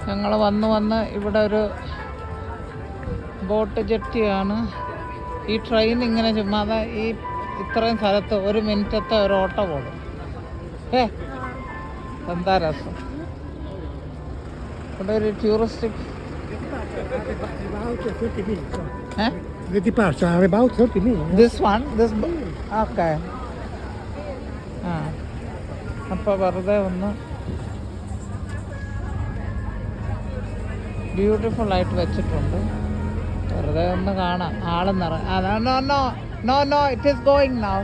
ഞങ്ങൾ വന്ന് ഇവിടെ ഒരു ബോട്ട് ജെട്ടിയാണ്. ഈ ട്രെയിൻ ഇങ്ങനെ ചുമ്മാതെ ഈ ഇത്രയും സ്ഥലത്ത് 1 മിനിറ്റത്തെ ഒരു ഓട്ടോ പോകും. എന്താ രസം. ഇവിടെ ഒരു tourist The departure are about 30 minutes. This one? Okay. അപ്പോൾ വെറുതെ ഒന്ന് ബ്യൂട്ടിഫുൾ ആയിട്ട് വെച്ചിട്ടുണ്ട്. വെറുതെ ഒന്ന് കാണാം. ആള് no it is going now.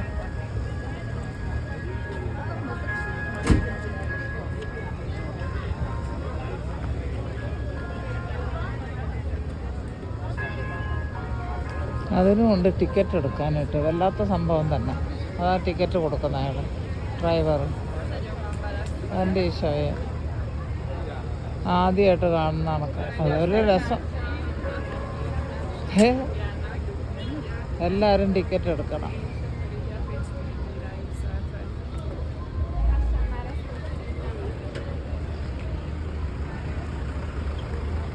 അതിനുമുണ്ട് ടിക്കറ്റ് എടുക്കാനായിട്ട്. വല്ലാത്ത സംഭവം തന്നെ. അതാ ടിക്കറ്റ് കൊടുക്കുന്ന അയാൾ, ഡ്രൈവർ. എൻ്റെ ഈശോയെ ആദ്യമായിട്ട് കാണുന്ന കണക്ക്. അതൊരു രസം. എല്ലാവരും ടിക്കറ്റ് എടുക്കണം.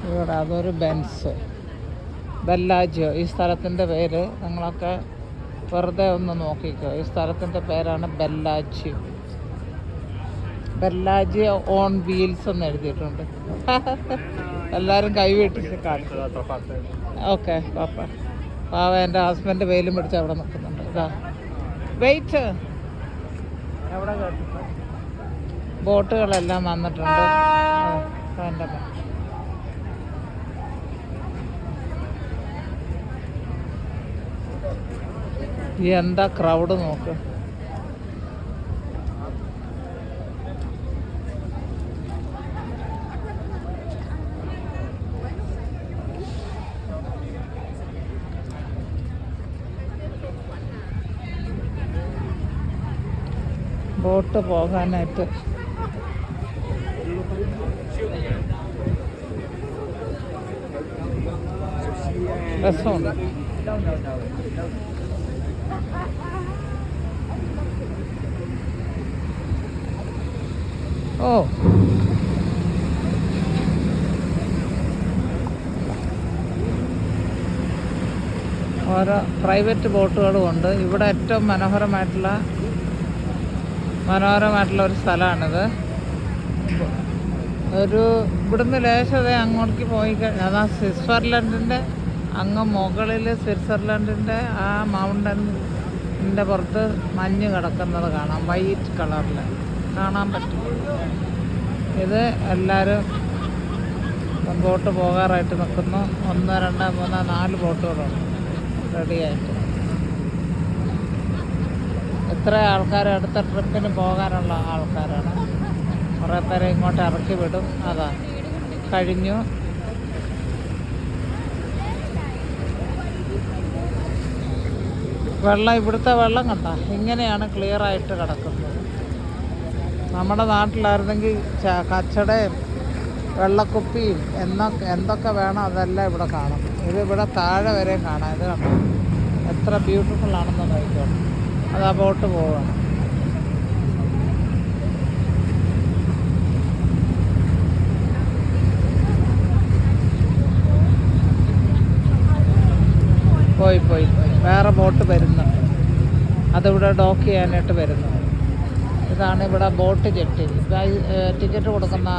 ഇവിടെ അതൊരു ബെൻസ്, ബെല്ലാജിയോ. ഈ സ്ഥലത്തിൻ്റെ പേര് നിങ്ങളൊക്കെ വെറുതെ ഒന്ന് നോക്കിക്കോ. ഈ സ്ഥലത്തിൻ്റെ പേരാണ് ബെല്ലാജിയോ. ബെല്ലാജിയോ ഓൺ വീൽസ് എന്ന് എഴുതിയിട്ടുണ്ട്. എല്ലാവരും കൈവീട്ടി കാണിച്ചു. ഓക്കെ പാപ്പ. പാവ എൻ്റെ ഹസ്ബൻഡ് വെയിലും പിടിച്ച് അവിടെ നിൽക്കുന്നുണ്ട്. ഇതാ വെയിറ്റ്. എവിടെ കേട്ടിട്ട് ബോട്ടുകളെല്ലാം വന്നിട്ടുണ്ട്. എൻ്റെ എന്താ ക്രൗഡ് നോക്ക്. ബോട്ട് പോകാനായിട്ട് രസമുണ്ട്. ഓ ഓരോ പ്രൈവറ്റ് ബോട്ടുകളും ഉണ്ട്. ഇവിടെ ഏറ്റവും മനോഹരമായിട്ടുള്ള ഒരു സ്ഥലമാണിത്. ഇവിടുന്ന് ലേശത അങ്ങോട്ടേക്ക് പോയി കഴിഞ്ഞാൽ അതാ സ്വിറ്റ്സർലൻഡിൻ്റെ അങ്ങ് മുകളിൽ സ്വിറ്റ്സർലൻഡിൻ്റെ ആ മൗണ്ടൻ്റെ പുറത്ത് മഞ്ഞ് കിടക്കുന്നത് കാണാം. വൈറ്റ് കളറിൽ കാണാൻ പറ്റും. ഇത് എല്ലാവരും ബോട്ട് പോകാറായിട്ട് നിൽക്കുന്നു. 1 2 3 4 ബോട്ടുകളുണ്ട് റെഡിയായിട്ട്. എത്ര ആൾക്കാർ അടുത്ത ട്രിപ്പിന് പോകാനുള്ള ആൾക്കാരാണ്. കുറേ പേരെ ഇങ്ങോട്ട് ഇറക്കി വിടും. അതാ കഴിഞ്ഞു. ഇവിടുത്തെ വെള്ളം കണ്ട ഇങ്ങനെയാണ് ക്ലിയറായിട്ട് കിടക്കുന്നത്. നമ്മുടെ നാട്ടിലായിരുന്നെങ്കിൽ കച്ചടയും വെള്ളക്കുപ്പിയും എന്തൊക്കെ വേണം അതെല്ലാം ഇവിടെ കാണും. ഇവിടെ താഴെ വരെയും കാണാം. ഇത് കണ്ടോ എത്ര ബ്യൂട്ടിഫുൾ ആണെന്ന് നോക്കിക്കോട്ടെ. അതാ ബോട്ട് പോവുകയാണ്. പോയി വേറെ ബോട്ട് വരുന്നുണ്ട്. അതിവിടെ ഡോക്ക് ചെയ്യാനായിട്ട് വരുന്നു. ഇതാണ് ഇവിടെ ബോട്ട് ജെട്ടി. ടിക്കറ്റ് കൊടുക്കുന്ന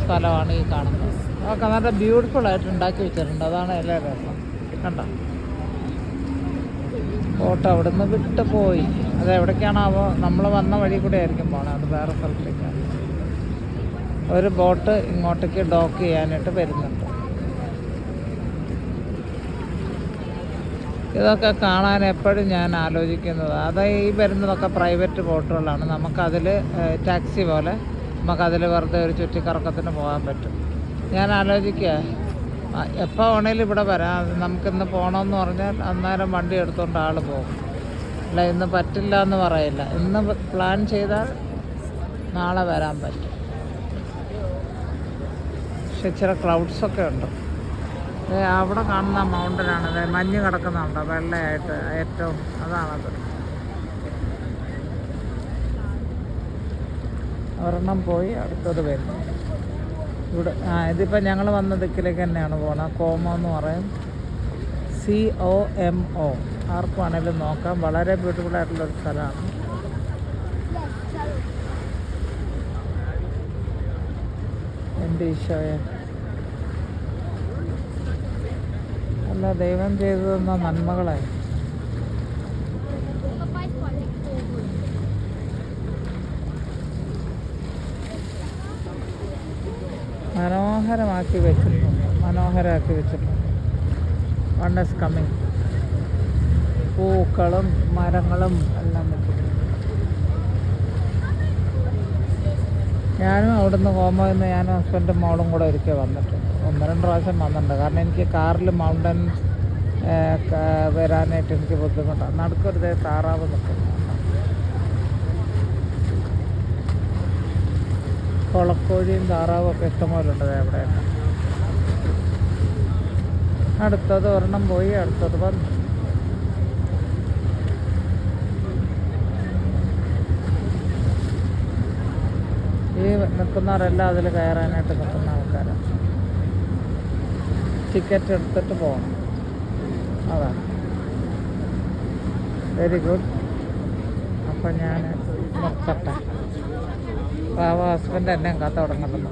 സ്ഥലമാണ് ഈ കാണുന്നത്. അതൊക്കെ നല്ല ബ്യൂട്ടിഫുള്ളായിട്ട് ഉണ്ടാക്കി വെച്ചിട്ടുണ്ട്. അതാണ് എല്ലാ രസം. കണ്ടോ ബോട്ട് അവിടെ നിന്ന് വിട്ട് പോയി. അത് എവിടേക്കാണാവോ? നമ്മൾ വന്ന വഴി കൂടെ ആയിരിക്കും പോകണം. അത് വേറെ സ്ഥലത്തേക്കാണ്. ഒരു ബോട്ട് ഇങ്ങോട്ടേക്ക് ഡോക്ക് ചെയ്യാനായിട്ട് വരുന്നുണ്ട്. ഇതൊക്കെ കാണാൻ എപ്പോഴും ഞാൻ ആലോചിക്കുന്നത് ഈ വരുന്നതൊക്കെ പ്രൈവറ്റ് ബോട്ടുകളാണ്. നമുക്കതിൽ ടാക്സി പോലെ നമുക്കതിൽ വെറുതെ ഒരു ചുറ്റിക്കറക്കത്തിന് പോകാൻ പറ്റും. ഞാൻ ആലോചിക്കുക എപ്പോൾ വേണേലും ഇവിടെ വരാം. നമുക്കിന്ന് പോകണമെന്ന് പറഞ്ഞാൽ അന്നേരം വണ്ടി എടുത്തുകൊണ്ട് ആൾ പോകും. അല്ല ഇന്ന് പറ്റില്ല എന്ന് പറയില്ല. ഇന്ന് പ്ലാൻ ചെയ്താൽ നാളെ വരാൻ പറ്റും. പക്ഷെ ഇച്ചിരി ക്ലൗഡ്സൊക്കെ ഉണ്ട്. അവിടെ കാണുന്ന മൗണ്ടനാണ് മഞ്ഞ് കിടക്കുന്നുണ്ടോ വെള്ളയായിട്ട് ഏറ്റവും. അതാണത്. ഒരെണ്ണം പോയി അടുത്തത് വരുന്നു. ഇവിടെ ഇതിപ്പോൾ ഞങ്ങൾ വന്ന ദിക്കിലേക്ക് തന്നെയാണ് പോകുന്നത്. കോമോ എന്ന് പറയും, COMO. ആർക്ക് വേണേലും നോക്കാം. വളരെ ബ്യൂട്ടിഫുൾ ആയിട്ടുള്ളൊരു സ്ഥലമാണ്. എൻ്റെ ഈശോയെ, അല്ല ദൈവം ചെയ്തു തന്ന നന്മകളെ. മനോഹരമാക്കി വെച്ചിട്ടുണ്ട്. One is coming. പൂക്കളും മരങ്ങളും എല്ലാം വെച്ചിട്ടുണ്ട്. ഞാനും അവിടുന്ന് കോമോയിൽ നിന്ന് ഞാനും ഹസ്ബൻഡും മോളും കൂടെ ഒരിക്കൽ വന്നിട്ടുണ്ട്. 1-2 പ്രാവശ്യം വന്നിട്ടുണ്ട്. കാരണം എനിക്ക് കാറിൽ മൗണ്ടൻ വരാനായിട്ട് എനിക്ക് ബുദ്ധിമുട്ടാണ്. നടുക്കൊരു താറാവ് നിൽക്കുന്നു. കൊളക്കോഴിയും താറാവും ഒക്കെ ഇഷ്ടംപോലെ ഉണ്ട് അവിടെ. അടുത്തത് ഒരെണ്ണം പോയി, അടുത്തത് വന്നു. ഈ നിൽക്കുന്നവരെല്ലാം അതിൽ കയറാനായിട്ട് നിൽക്കുന്ന ആൾക്കാരാണ്. ടിക്കറ്റ് എടുത്തിട്ട് പോകണം. അതാണ് വെരി ഗുഡ്. അപ്പം ഞാൻ നിർത്തട്ടെ. ഹസ്ബൻഡ് എന്നെയും കാത്ത തുടങ്ങുന്നു.